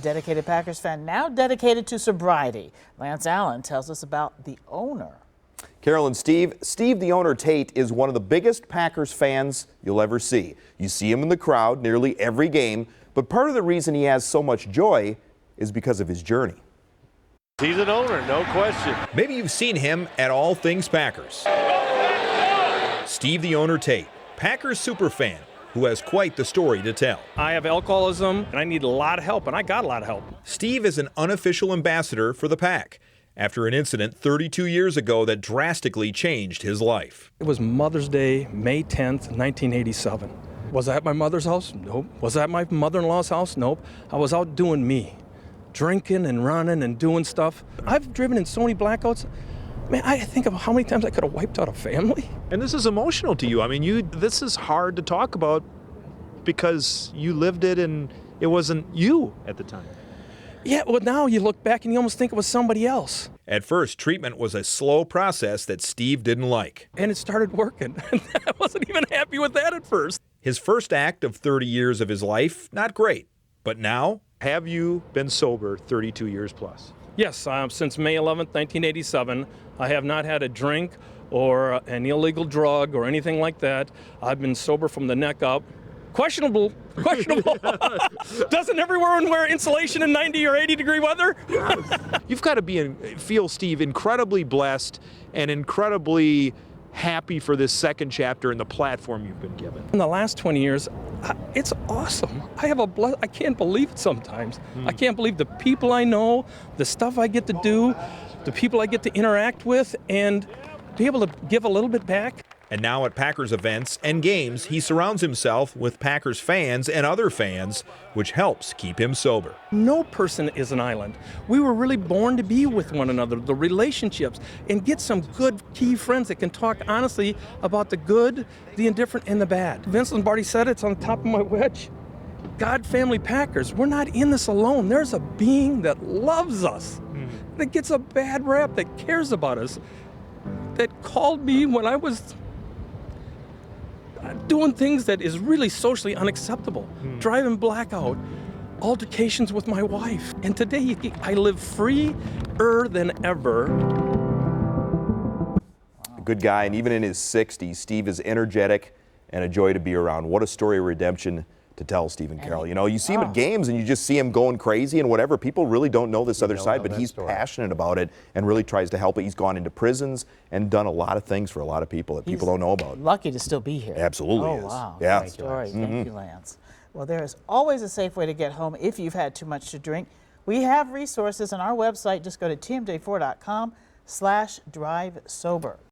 dedicated Packers fan, now dedicated to sobriety. Lance Allen tells us about the owner. Carol and Steve. Steve, the owner Tate, is one of the biggest Packers fans you'll ever see. You see him in the crowd nearly every game, but part of the reason he has so much joy is because of his journey. He's an owner, no question. Maybe you've seen him at All Things Packers. Steve the Owner Tate, Packers superfan, who has quite the story to tell. I have alcoholism, and I need a lot of help, and I got a lot of help. Steve is an unofficial ambassador for the Pack after an incident 32 years ago that drastically changed his life. It was Mother's Day, May 10th, 1987. Was I at my mother's house? Nope. Was I at my mother-in-law's house? Nope. I was out doing me, drinking and running and doing stuff. I've driven in so many blackouts. Man, I think of how many times I could have wiped out a family. And this is emotional to you. I mean, this is hard to talk about because you lived it and it wasn't you at the time. Yeah, well, now you look back and you almost think it was somebody else. At first, treatment was a slow process that Steve didn't like. And it started working. I wasn't even happy with that at first. His first act of 30 years of his life, not great. But now, Have you been sober 32 years plus? Yes, since May 11th, 1987, I have not had a drink or an illegal drug or anything like that. I've been sober from the neck up. Questionable. Doesn't everyone wear insulation in 90 or 80 degree weather? You've got to feel, Steve, incredibly blessed and incredibly happy for this second chapter and the platform you've been given. In the last 20 years, it's awesome. I can't believe it sometimes. I can't believe the people I know, the stuff I get to do, the people I get to interact with, and be able to give a little bit back. and now at Packers events and games, he surrounds himself with Packers fans and other fans, which helps keep him sober. No person is an island. We were really born to be with one another, the relationships, and get some good key friends that can talk honestly about the good, the indifferent, and the bad. Vince Lombardi said it's on the top of my wedge. God, family, Packers, we're not in this alone. There's a being that loves us, that gets a bad rap, that cares about us, that called me when I was doing things that is really socially unacceptable, driving blackout, altercations with my wife. And today I live freer than ever. A good guy, and even in his 60s, Steve is energetic and a joy to be around. What a story of redemption to tell, Steve and Carol. You know, you see him at games and you just see him going crazy and whatever. People really don't know this other side, but he's passionate about it and really tries to help it. He's gone into prisons and done a lot of things for a lot of people that people don't know about. Lucky to still be here. Absolutely is. Oh, wow. Yeah. Great story. Thank you, Lance. Well, there is always a safe way to get home if you've had too much to drink. We have resources on our website. Just go to tmj4.com/drivesober.